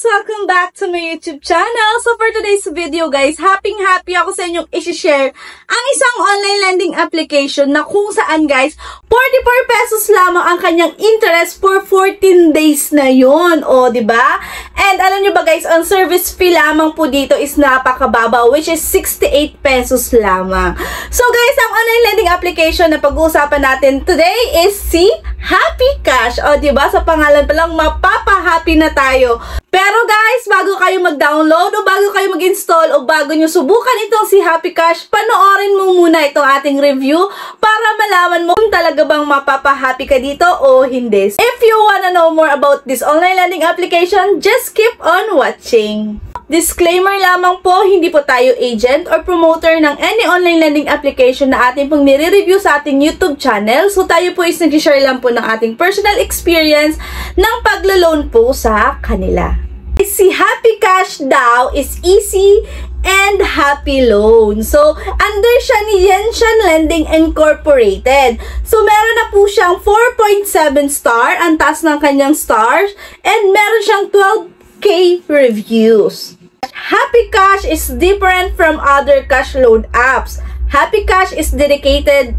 Welcome back to my YouTube channel. So for today's video guys, happy ako sa inyong i-share ang isang online lending application na kung saan guys, 44 pesos lamang ang kanyang interest for 14 days na yon. O, diba? And alam nyo ba guys, ang service fee lamang po dito is napakababa, which is 68 pesos lamang. So guys, ang online lending application na pag-uusapan natin today is si Happy Cash. O, diba? Sa pangalan pa lang, mapapa-happy na tayo. Pero guys, bago kayo mag-download o bago kayo mag-install o bago nyo subukan itong si Happy Cash, panoorin mo muna itong ating review para malaman mo kung talaga bang mapapa-happy ka dito o hindi. If you wanna know more about this online lending application, just keep on watching. Disclaimer lamang po, hindi po tayo agent or promoter ng any online lending application na ating pong nire-review sa ating YouTube channel. So tayo po is nag-share lang po ng ating personal experience ng paglo-loan po sa kanila. Si Happy Cash daw is easy and happy loan. So, under siya ni Gentian Lending Incorporated. So, meron na po siyang 4.7 star, ang taas ng kanyang stars, and meron siyang 12K reviews. Happy Cash is different from other cash loan apps. Happy Cash is dedicated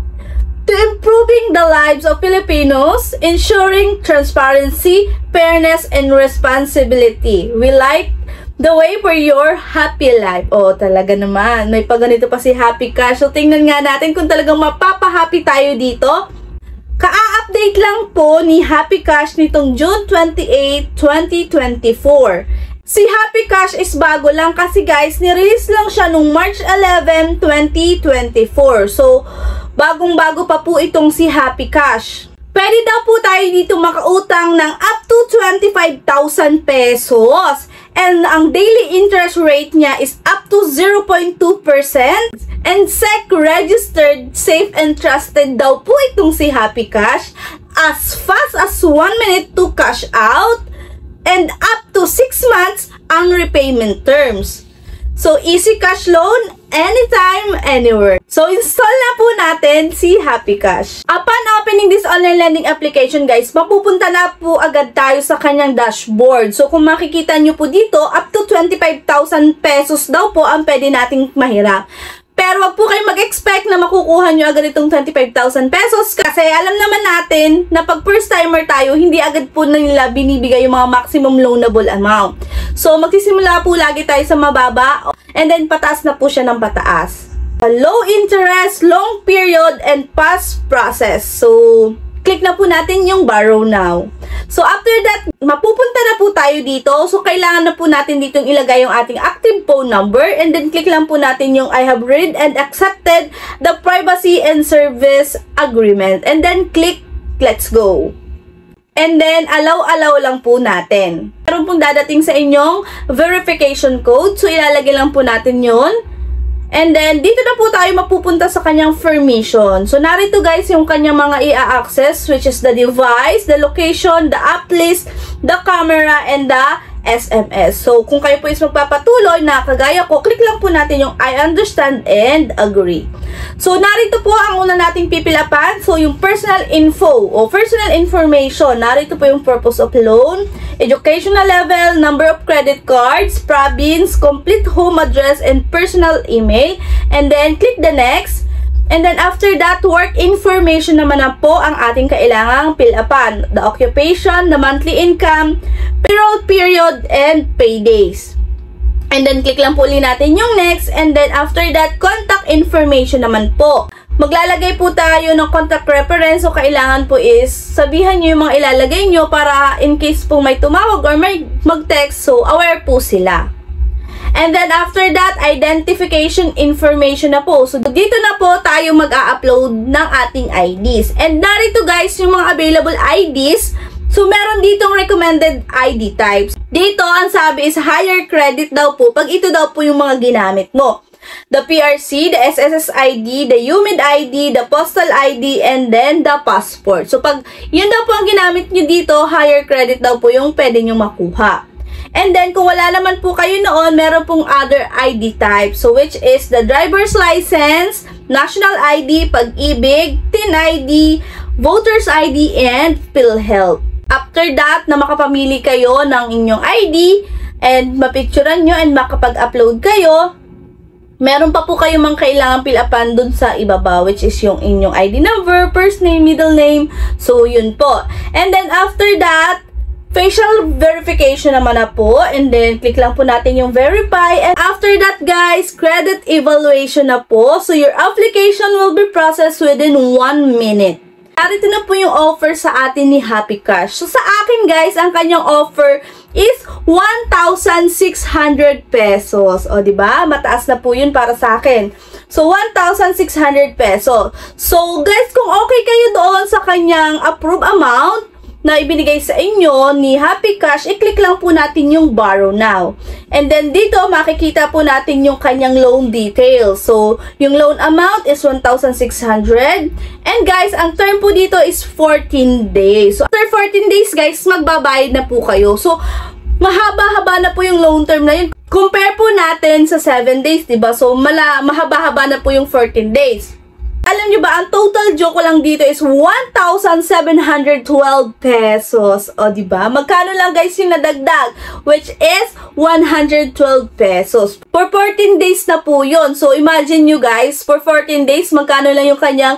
to improving the lives of Filipinos, ensuring transparency, fairness, and responsibility. We like the way for your happy life. Oh, talaga naman. May paganito pa si Happy Cash. So, tingnan nga natin kung talagang mapapa-happy tayo dito. Ka-update lang po ni Happy Cash nitong June 28, 2024. Si Happy Cash is bago lang kasi guys, nirelease lang siya nung March 11, 2024. So, bagong-bago pa po itong si Happy Cash. Pwede daw po tayo dito makautang ng up to 25,000 pesos. And ang daily interest rate niya is up to 0.2%. And SEC registered, safe and trusted daw po itong si Happy Cash. As fast as 1 minute to cash out. And up to 6 months ang repayment terms. So, easy cash loan, anytime, anywhere. So, install na po natin si Happy Cash. Upon opening this online lending application, guys, mapupunta na po agad tayo sa kanyang dashboard. So, kung makikita nyo po dito, up to 25,000 pesos daw po ang pwede nating mahiram. Pero wag po kayo mag-expect na makukuha nyo agad itong 25,000 pesos kasi alam naman natin na pag first timer tayo, hindi agad po nila binibigay yung mga maximum loanable amount. So, magsisimula po lagi tayo sa mababa and then pataas na po siya ng pataas. Low interest, long period, and fast process. So, click na po natin yung borrow now. So, after that, mapupunta na po tayo dito. So, kailangan na po natin dito ilagay yung ating active phone number. And then, click lang po natin yung I have read and accepted the privacy and service agreement. And then, click let's go. And then, allow lang po natin. Meron pong dadating sa inyong verification code. So, ilalagay lang po natin yun. And then, dito na po tayo mapupunta sa kanyang permission. So, narito guys yung kanyang mga i-access, which is the device, the location, the app list, the camera, and the SMS. So, kung kayo po is magpapatuloy na kagaya ko, click lang po natin yung I understand and agree. So, narito po ang una nating pipilapan. So, yung personal info o personal information. Narito po yung purpose of loan, educational level, number of credit cards, province, complete home address, and personal email. And then, click the next. And then, after that, work information naman na po ang ating kailangang pilapan. The occupation, the monthly income, payroll period, and paydays. And then, click lang po ulit natin yung next. And then, after that, contact information naman po. Maglalagay po tayo ng contact reference. So, kailangan po is sabihan nyo yung mga ilalagay nyo para in case po may tumawag or may mag-text. So, aware po sila. And then, after that, identification information na po. So, dito na po tayo mag-a-upload ng ating IDs. And narito guys, yung mga available IDs. So, meron ditong recommended ID types. Dito, ang sabi is higher credit daw po pag ito daw po yung mga ginamit mo. The PRC, the SSS ID, the UMID ID, the Postal ID, and then the passport. So, pag yun daw po ang ginamit nyo dito, higher credit daw po yung pwede nyo makuha. And then, kung wala naman po kayo noon, meron pong other ID type. So, which is the driver's license, national ID, pag-ibig, TIN ID, voter's ID, and PhilHealth. After that, na makapamili kayo ng inyong ID, and mapicturean nyo and makapag-upload kayo, meron pa po kayo mang kailangan fill upan dun sa ibaba, which is yung inyong ID number, first name, middle name. So, yun po. And then, after that, facial verification naman na po. And then, click lang po natin yung verify. And after that, guys, credit evaluation na po. So, your application will be processed within 1 minute. Narito na po yung offer sa atin ni Happy Cash. So, sa akin, guys, ang kanyang offer is 1,600 pesos. O, diba? Mataas na po yun para sa akin. So, 1,600 pesos. So, guys, kung okay kayo doon sa kanyang approved amount na ibinigay sa inyo ni Happy Cash, i-click lang po natin yung borrow now. And then dito, makikita po natin yung kanyang loan details. So, yung loan amount is 1,600. And guys, ang term po dito is 14 days. So, after 14 days, guys, magbabayad na po kayo. So, mahaba-haba na po yung loan term na yun. Compare po natin sa 7 days, diba? So, mahaba-haba na po yung 14 days. Alam nyo ba, ang total joke ko lang dito is 1,712 pesos. O, diba? Magkano lang guys yung nadagdag? Which is 112 pesos. For 14 days na po yun. So, imagine nyo guys, for 14 days, magkano lang yung kanyang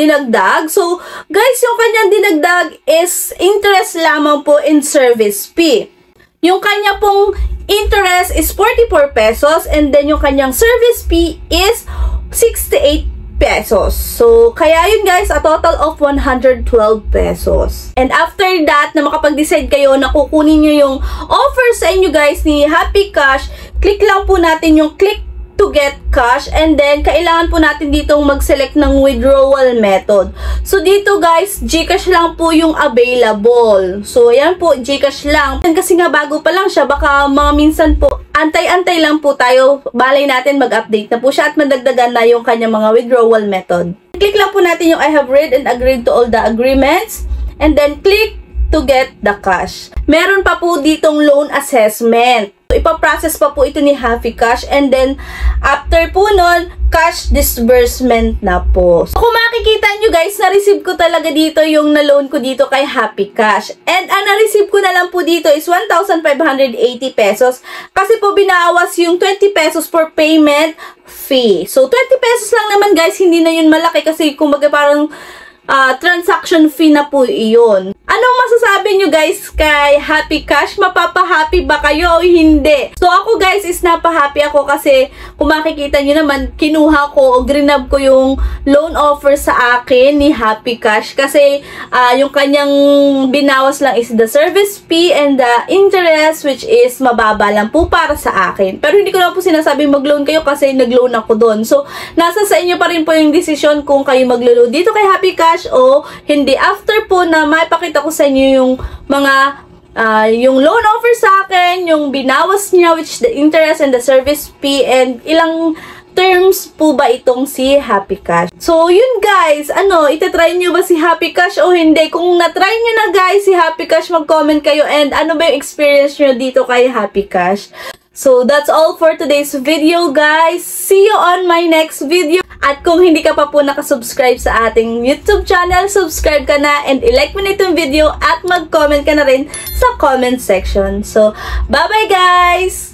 dinagdag. So, guys, yung kanyang dinagdag is interest lamang po in service fee. Yung kanya pong interest is 44 pesos and then yung kanyang service fee is 68 pesos. So, kaya yun guys, a total of 112 pesos. And after that, na makapag-decide kayo na kukunin nyo yung offer sa inyo guys ni Happy Cash, click lang po natin yung click to get cash and then kailangan po natin ditong mag-select ng withdrawal method. So, dito guys, GCash lang po yung available. So, ayan po, GCash lang. Kasi nga bago pa lang siya, baka mga minsan po, antay-antay lang po tayo. Balay natin mag-update na po siya at madagdagan na yung kanyang mga withdrawal method. Click lang po natin yung I have read and agreed to all the agreements and then click to get the cash. Meron pa po ditong loan assessment. So, ipaprocess pa po ito ni Happy Cash and then after po nun, cash disbursement na po. So, kung makikita nyo guys, na-receive ko talaga dito yung na-loan ko dito kay Happy Cash. And ang na-receive ko na lang po dito is 1,580 pesos kasi po binawas yung 20 pesos for payment fee. So, 20 pesos lang naman guys, hindi na yun malaki kasi kumbaga parang transaction fee na po iyon. Anong masasabi nyo guys kay Happy Cash? Mapapa-happy ba kayo o hindi? So ako guys is napa-happy ako kasi kung makikita nyo naman, kinuha ko o grinab ko yung loan offer sa akin ni Happy Cash kasi yung kanyang binawas lang is the service fee and the interest which is mababa lang po para sa akin. Pero hindi ko na po sinasabing mag-loan kayo kasi nag-loan ako doon. So nasa sa inyo pa rin po yung decision kung kayo mag-loan dito kay Happy Cash o hindi. After po na maipakita ko sa inyo yung mga yung loan offer sa akin, yung binawas niya which the interest and the service fee and ilang terms po ba itong si Happy Cash. So yun guys, itatry nyo ba si Happy Cash o hindi? Kung natry nyo na guys si Happy Cash, mag-comment kayo and ano ba yung experience nyo dito kay Happy Cash. So that's all for today's video guys. See you on my next video. At kung hindi ka pa po nakasubscribe sa ating YouTube channel, subscribe ka na and i-like mo na itong video at mag-comment ka na rin sa comment section. So, bye-bye guys!